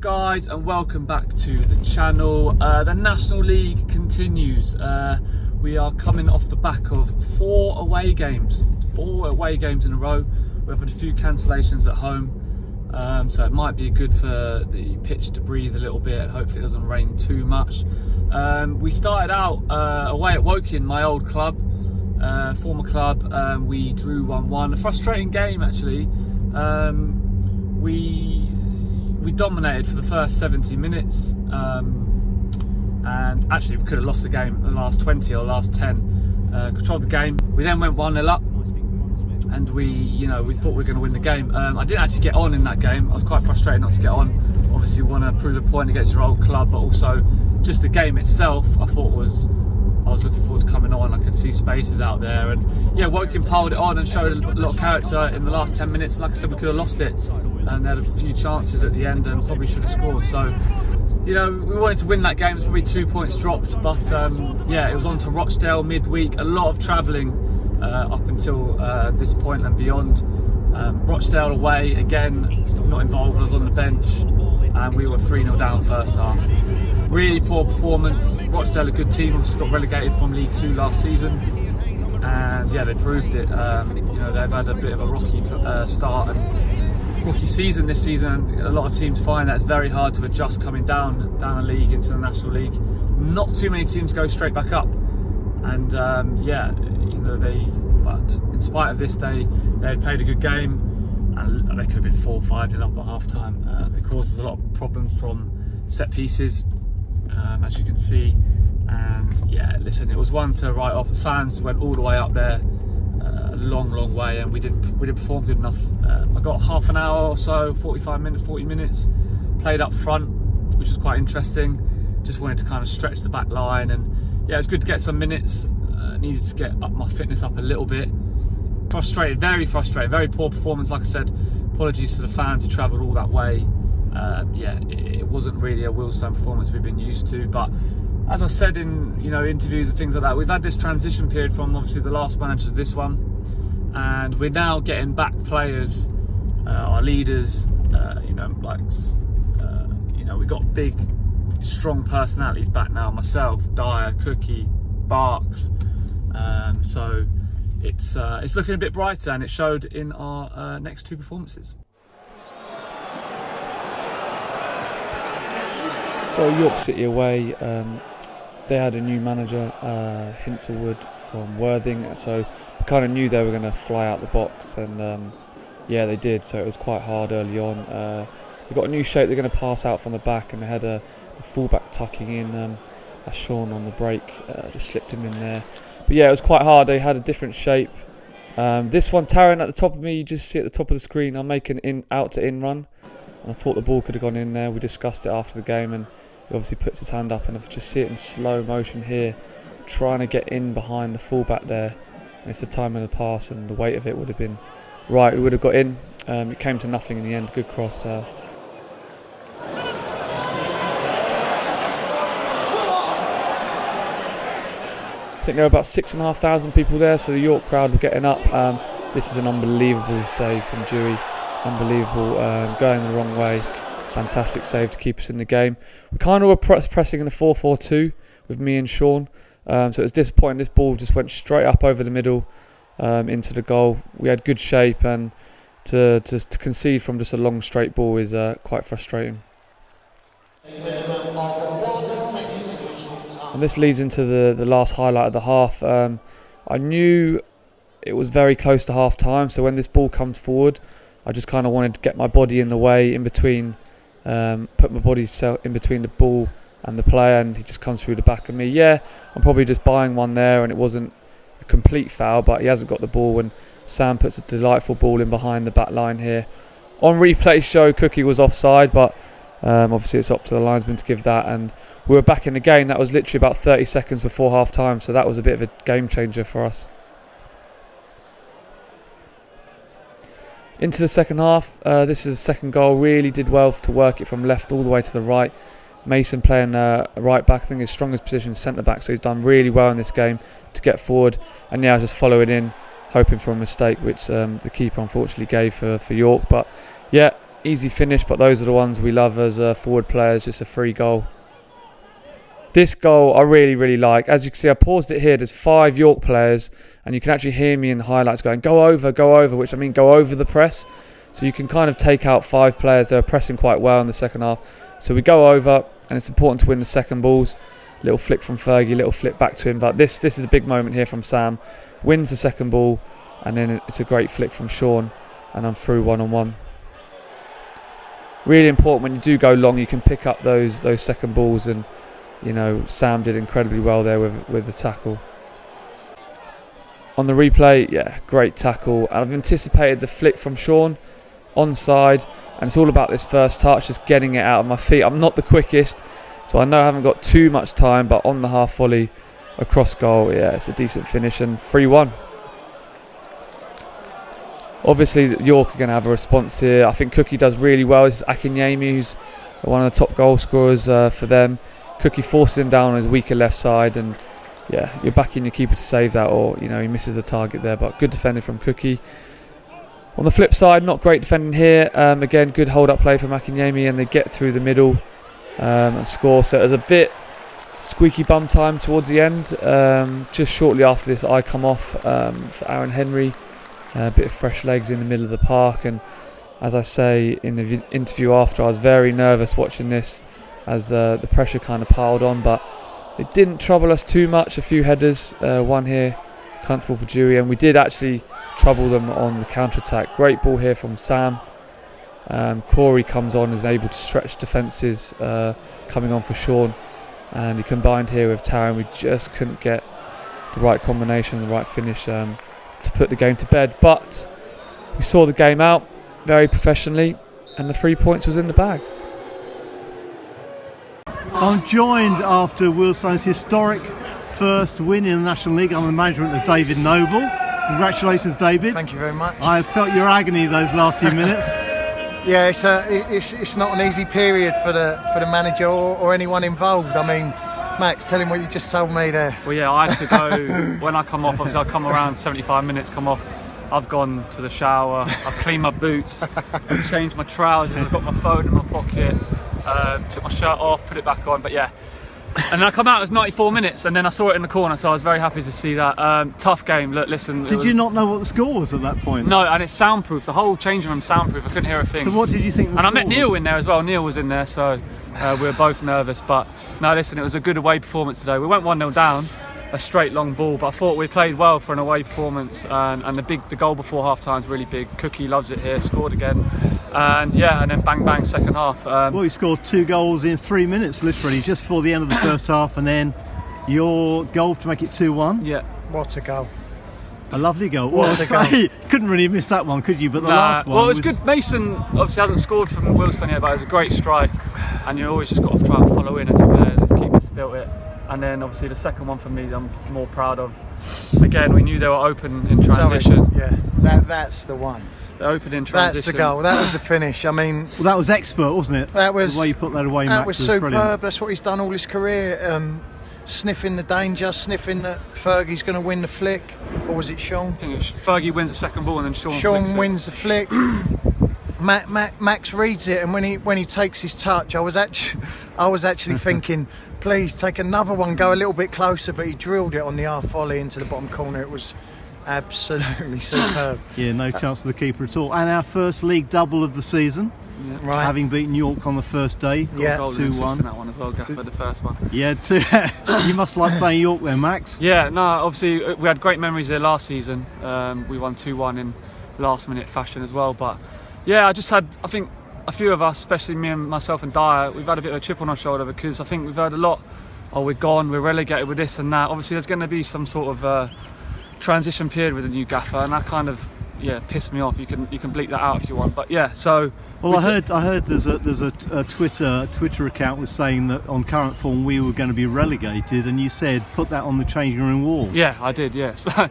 guys, and welcome back to the channel. The National League continues. We are coming off the back of 4 away games in a row. We've had a few cancellations at home, so it might be good for the pitch to breathe a little bit, and hopefully it doesn't rain too much. We started out away at Woking, my old club, former club. We drew 1-1, a frustrating game actually. We dominated for the first 70 minutes, and actually we could have lost the game in the last 20 or last 10. Controlled the game. We then went 1-0 up, and we thought we were going to win the game. I didn't actually get on in that game. I was quite frustrated not to get on. Obviously you want to prove a point against your old club, but also just the game itself I thought I was looking forward to coming on. I could see spaces out there, and yeah, Woking piled it on and showed a lot of character in the last 10 minutes. Like I said, we could have lost it, and they had a few chances at the end and probably should have scored. So, we wanted to win that game. It's probably 2 points dropped, but yeah, it was on to Rochdale midweek. A lot of travelling up until this point and beyond. Rochdale away again, not involved. I was on the bench, and we were 3-0 down first half. Really poor performance. Rochdale, a good team, obviously got relegated from League 2 last season, and yeah, they proved it. They've had a bit of a rocky start and rocky season this season, and a lot of teams find that it's very hard to adjust coming down a league into the National League. Not too many teams go straight back up, and but in spite of this, they had played a good game, and they could have been 4-5 up at half time. They caused us a lot of problems from set pieces, as you can see, and yeah, listen, it was one to write off. The fans went all the way up there, a long way, and we didn't perform good enough. I got half an hour or so, 40 minutes played up front, which was quite interesting. Just wanted to kind of stretch the back line, and yeah, it's good to get some minutes. Needed to get up my fitness up a little bit. Frustrated, very poor performance. Like I said, apologies to the fans who travelled all that way. It wasn't really a Wealdstone performance we've been used to, but as I said in interviews and things like that, we've had this transition period from obviously the last manager to this one, and we're now getting back players, our leaders. We've got big, strong personalities back now. Myself, Dyer, Cookie, Barks. So it's looking a bit brighter, and it showed in our next 2 performances. So York City away, they had a new manager, Hinselwood from Worthing, so we kind of knew they were going to fly out the box, and yeah, they did. So it was quite hard early on. They got a new shape. They're going to pass out from the back, and they had the fullback tucking in. Sean on the break just slipped him in there. But yeah, it was quite hard. They had a different shape. This one, Taran at the top of me, you just see at the top of the screen, I'm making an out to in run. And I thought the ball could have gone in there. We discussed it after the game, and he obviously puts his hand up, and I just see it in slow motion here, trying to get in behind the fullback there. And if the time of the pass and the weight of it would have been right, we would have got in. It came to nothing in the end. Good cross. I think there were about 6,500 people there, so the York crowd were getting up. This is an unbelievable save from Dewey. Unbelievable, going the wrong way. Fantastic save to keep us in the game. We kind of were pressing in a 4-4-2 with me and Sean, so it was disappointing. This ball just went straight up over the middle into the goal. We had good shape, and to concede from just a long straight ball is quite frustrating. And this leads into the last highlight of the half. I knew it was very close to half time, so when this ball comes forward, I just kind of wanted to get my body in the way, in between, put my body in between the ball and the player, and he just comes through the back of me. Yeah, I'm probably just buying one there, and it wasn't a complete foul, but he hasn't got the ball, and Sam puts a delightful ball in behind the back line here. On replay show, Cookie was offside, but obviously it's up to the linesman to give that, and we were back in the game. That was literally about 30 seconds before half time, so that was a bit of a game changer for us. Into the second half, this is the second goal. Really did well to work it from left all the way to the right. Mason playing right back, I think his strongest position is centre back, so he's done really well in this game to get forward, and now just follow it in, hoping for a mistake, which the keeper unfortunately gave for York. But yeah, Easy finish, but those are the ones we love as forward players. Just a free goal. This goal I really, really like. As you can see, I paused it here. There's 5 York players, and you can actually hear me in the highlights going, go over, which I mean go over the press. So you can kind of take out 5 players. They were pressing quite well in the second half. So we go over, and it's important to win the second balls. Little flick from Fergie, little flip back to him. But this is a big moment here from Sam. Wins the second ball, and then it's a great flick from Sean, and I'm through 1-on-1. Really important when you do go long, you can pick up those second balls, and you know Sam did incredibly well there with the tackle. On the replay, yeah, great tackle. I've anticipated the flick from Sean, onside, and it's all about this first touch, just getting it out of my feet. I'm not the quickest, so I know I haven't got too much time, but on the half volley across goal, yeah, it's a decent finish, and 3-1. Obviously, York are going to have a response here. I think Cookie does really well. This is Akinyemi, who's one of the top goal scorers for them. Cookie forces him down on his weaker left side, and yeah, you're backing your keeper to save that, or you know he misses the target there. But good defending from Cookie. On the flip side, not great defending here. Again, good hold-up play from Akinyemi, and they get through the middle and score. So there's a bit squeaky bum time towards the end. Just shortly after this, I come off for Aaron Henry. A bit of fresh legs in the middle of the park, and as I say in the interview after, I was very nervous watching this as the pressure kind of piled on, but it didn't trouble us too much. A few headers, one here comfortable for Dewey, and we did actually trouble them on the counter-attack. Great ball here from Sam. Corey comes on, is able to stretch defences, coming on for Sean, and he combined here with Taryn. We just couldn't get the right combination, the right finish to put the game to bed, but we saw the game out very professionally, and the 3 points was in the bag. I'm joined after Wealdstone's historic first win in the National League under the management of David Noble. Congratulations, David. Thank you very much. I felt your agony those last few minutes. Yeah, it's not an easy period for the manager or anyone involved. I mean, Max, tell him what you just told me there. Well, yeah, I had to go when I come off. Obviously, I come around 75 minutes, come off. I've gone to the shower. I've cleaned my boots. I've changed my trousers. I've got my phone in my pocket. Took my shirt off, put it back on. But yeah, and then I come out. It was 94 minutes, and then I saw it in the corner. So I was very happy to see that. Tough game. Look, listen. Did you not know what the score was at that point? No, and it's soundproof. The whole changing room's soundproof. I couldn't hear a thing. So what did you think? And I met Neil in there as well. Neil was in there, so we were both nervous. But no, listen, it was a good away performance today. We went 1-0 down, a straight long ball, but I thought we played well for an away performance. And the goal before half time is really big. Cookie loves it here, scored again, and yeah, and then bang bang second half. Well, he scored 2 goals in 3 minutes, literally, just before the end of the first half, and then your goal to make it 2-1. Yeah, What a goal! A lovely goal. What a goal. Couldn't really miss that one, could you? But the last one. Well, it was good. Mason obviously hasn't scored from Wealdstone yet, but it was a great strike, and you always just got to try and follow in until the keeper spilt it. And then obviously the second one for me, I'm more proud of. Again, we knew they were open in transition. Sorry, yeah, that's the one. They're open in transition. That's the goal. That was the finish. I mean, well, that was expert, wasn't it? that was the way you put that away. That Max, was superb. brilliant. That's what he's done all his career. Sniffing the danger, sniffing that Fergie's going to win the flick, or was it Sean? I think Fergie wins the second ball and then Sean flicks wins the flick. Max reads it, and when he takes his touch, I was actually thinking, please take another one, go a little bit closer. But he drilled it on the half volley into the bottom corner. It was absolutely superb. Yeah, no chance for the keeper at all. And our first league double of the season. Yeah. Right. Having beaten York on the first day. Yeah. Goal and assist 2-1. in that one as well, Gaffer, the first one. Yeah, you must like playing York then, Max. Yeah, no, obviously we had great memories there last season. We won 2-1 in last minute fashion as well. But yeah, I think a few of us, especially me and myself and Dyer, we've had a bit of a chip on our shoulder because I think we've heard a lot, oh, we're gone, we're relegated with this and that. Obviously there's going to be some sort of transition period with the new Gaffer, and that kind of pissed me off. You can bleep that out if you want, but yeah. So well, I heard there's a Twitter account was saying that on current form we were going to be relegated, and you said put that on the changing room wall. Yeah, I did. Yes. But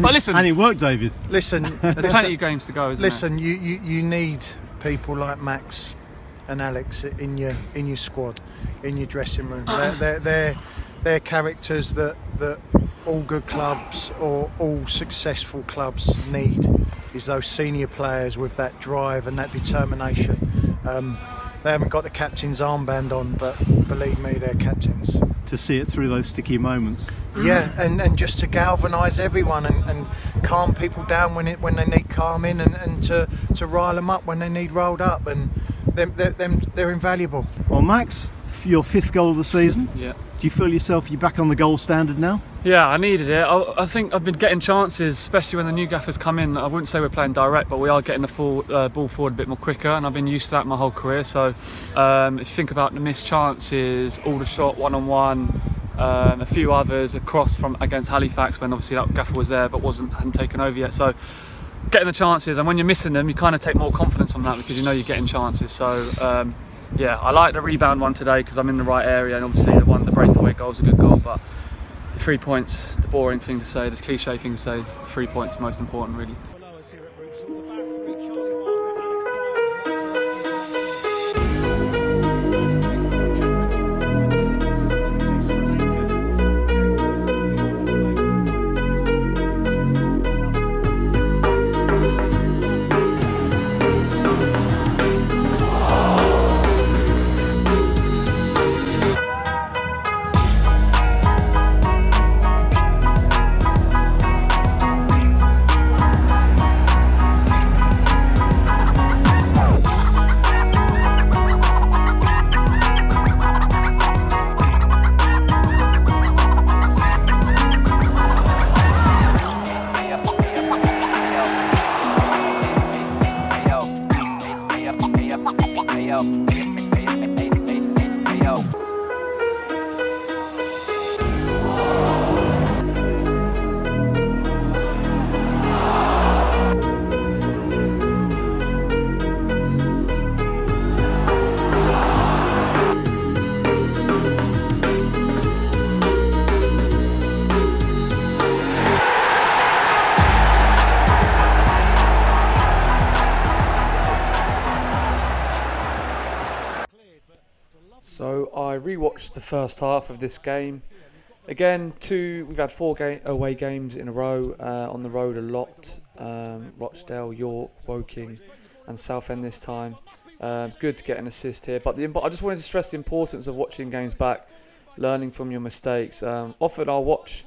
listen, and it worked, David. Listen, there's plenty of games to go, isn't listen, you need people like Max and Alex in your squad, in your dressing room. They're characters that all good clubs or all successful clubs need is those senior players with that drive and that determination. They haven't got the captain's armband on, but believe me, they're captains. To see it through those sticky moments. Yeah, and just to galvanise everyone and calm people down when they need calming, and to rile them up when they need rolled up, and they're invaluable. Well, Max, your 5th goal of the season. Yeah. Do you feel you're back on the goal standard now? Yeah, I needed it. I think I've been getting chances, especially when the new gaffers come in. I wouldn't say we're playing direct, but we are getting the full ball forward a bit more quicker, and I've been used to that my whole career. So if you think about the missed chances, all the shot one-on-one, a few others across from against Halifax when obviously that gaffer was there but hadn't taken over yet. So getting the chances, and when you're missing them, you kind of take more confidence from that because you know you're getting chances. So yeah, I like the rebound one today because I'm in the right area, and obviously the breakaway goal is a good goal, but the 3 points, the boring thing to say, the cliche thing to say is the 3 points most important really. So I rewatched the first half of this game. Again, we've had 4 away games in a row, on the road a lot. Rochdale, York, Woking and Southend this time. Good to get an assist here. But I just wanted to stress the importance of watching games back, learning from your mistakes. Often I'll watch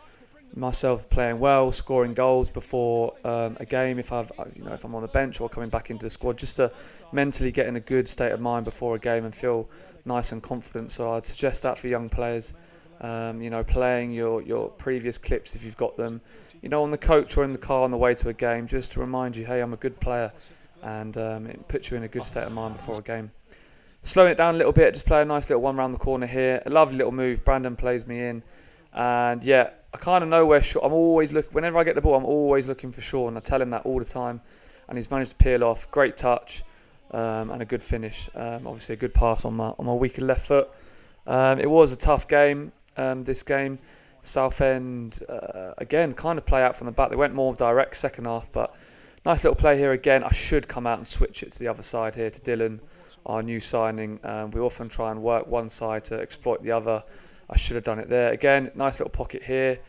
myself playing well, scoring goals before a game if I'm on the bench or coming back into the squad, just to mentally get in a good state of mind before a game and feel nice and confident. So I'd suggest that for young players, playing your previous clips if you've got them, on the coach or in the car on the way to a game, just to remind you, hey, I'm a good player, and it puts you in a good state of mind before a game. Slowing it down a little bit, just play a nice little one round the corner here, a lovely little move. Brandon plays me in, and yeah, I kind of know where I'm always looking. Whenever I get the ball, I'm always looking for Sean. I tell him that all the time, and he's managed to peel off. Great touch, and a good finish. Obviously, a good pass on my weaker left foot. It was a tough game. This game, Southend again kind of play out from the back. They went more direct second half, but nice little play here again. I should come out and switch it to the other side here to Dylan, our new signing. We often try and work one side to exploit the other. I should have done it there. Again, nice little pocket here.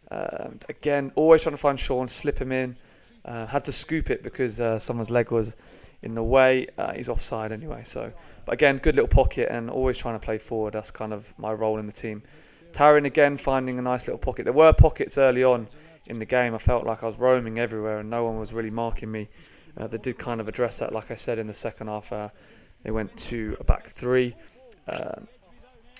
Again, always trying to find Sean, slip him in. Had to scoop it because someone's leg was in the way. He's offside anyway. But again, good little pocket and always trying to play forward. That's kind of my role in the team. Taryn again finding a nice little pocket. There were pockets early on in the game. I felt like I was roaming everywhere and no one was really marking me. They did kind of address that, like I said, in the second half. They went to a back 3.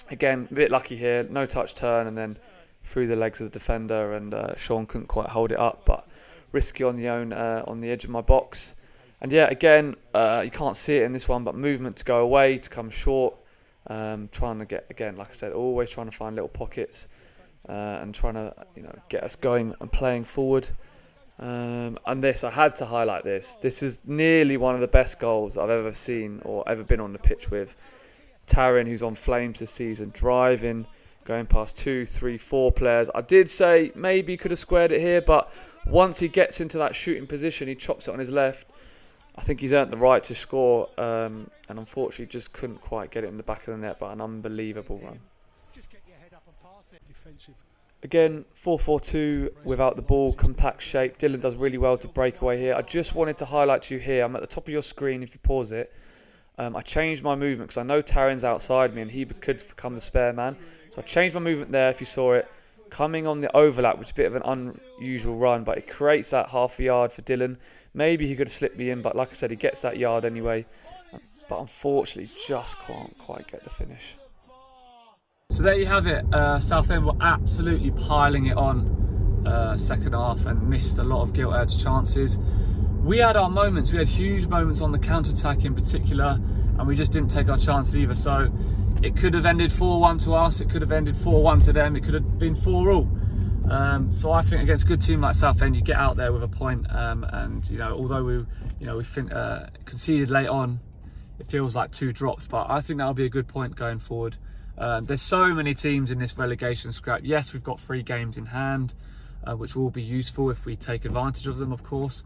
Again, a bit lucky here, no touch turn and then through the legs of the defender, and Sean couldn't quite hold it up, but risky on the edge of my box. And yeah, again, you can't see it in this one, but movement to go away, to come short, trying to get, again, like I said, always trying to find little pockets and trying to get us going and playing forward. And this, I had to highlight this. This is nearly one of the best goals I've ever seen or ever been on the pitch with. Taryn, who's on flames this season, driving, going past 2, 3, 4 players. I did say maybe he could have squared it here, but once he gets into that shooting position, he chops it on his left. I think he's earned the right to score, and unfortunately just couldn't quite get it in the back of the net, but an unbelievable run. Just get your head up and pass it. Defensive Again, 4-4-2 without the ball, compact shape. Dylan does really well to break away here. I just wanted to highlight to you here, I'm at the top of your screen if you pause it. I changed my movement because I know Taryn's outside me and he could become the spare man. So I changed my movement there if you saw it. Coming on the overlap, which is a bit of an unusual run, but it creates that half a yard for Dylan. Maybe he could have slipped me in, but like I said, he gets that yard anyway. But unfortunately, just can't quite get the finish. So there you have it. Southend were absolutely piling it on second half and missed a lot of gilt-edged chances. We had our moments. We had huge moments on the counter-attack in particular, and we just didn't take our chances either. So it could have ended 4-1 to us. It could have ended 4-1 to them. It could have been 4-all. So I think against a good team like Southend, you get out there with a point. And you know, although we conceded late on, it feels like 2 drops. But I think that'll be a good point going forward. There's so many teams in this relegation scrap. Yes, we've got 3 games in hand, which will be useful if we take advantage of them, of course.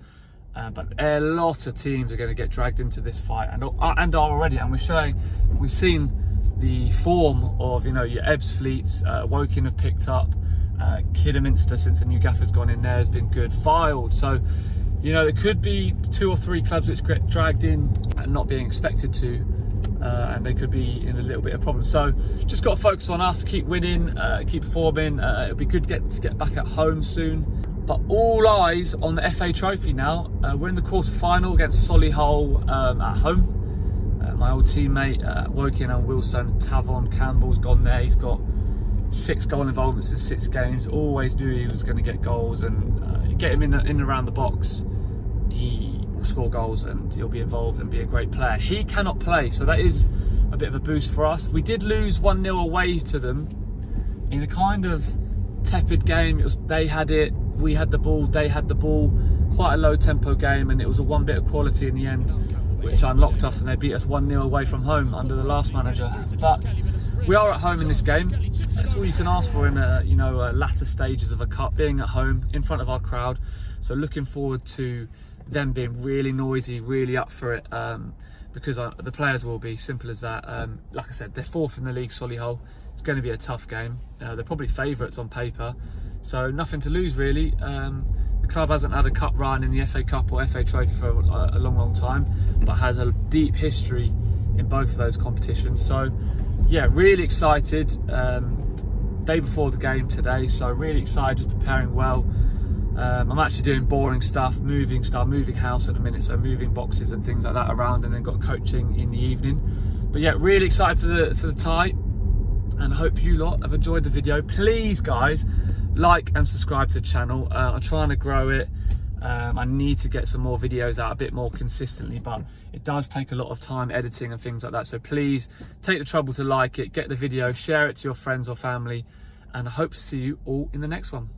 But a lot of teams are going to get dragged into this fight, and are already. And we've seen the form of your Ebbsfleets. Woking have picked up. Kidderminster, since the new gaffer's gone in there, has been good. Fylde. So there could be 2 or 3 clubs which get dragged in and not being expected to. And they could be in a little bit of problem. So just got to focus on us, keep winning, keep performing. It'll be good to get back at home soon. But all eyes on the FA Trophy now. We're in the quarter final against Solihull at home. My old teammate Woking and Wealdstone, Tavon Campbell's gone there. He's got 6 goal involvements in 6 games. Always knew he was going to get goals, and you get him in and around the box, he will score goals and he'll be involved and be a great player. He cannot play, so that is a bit of a boost for us. We did lose 1-0 away to them in a kind of tepid game. They had it, we had the ball, they had the ball. Quite a low tempo game, and it was a 1 bit of quality in the end, which unlocked us, and they beat us 1-0 away from home under the last manager. But we are at home in this game. That's all you can ask for in latter stages of a cup, being at home in front of our crowd. So looking forward to them being really noisy, really up for it, because the players will be. Simple as that. Like I said, they're 4th in the league, Solihull. It's going to be a tough game. They're probably favourites on paper, so nothing to lose really. The club hasn't had a cup run in the FA Cup or FA Trophy for a long time, but has a deep history in both of those competitions. So yeah, really excited. Day before the game today, so really excited, just preparing well. I'm actually doing boring stuff, moving house at the minute, so moving boxes and things like that around, and then got coaching in the evening. But yeah, really excited for the tie, and I hope you lot have enjoyed the video. Please guys, like and subscribe to the channel. I'm trying to grow it. I need to get some more videos out a bit more consistently, but it does take a lot of time editing and things like that. So please take the trouble to like it, get the video, share it to your friends or family, and I hope to see you all in the next one.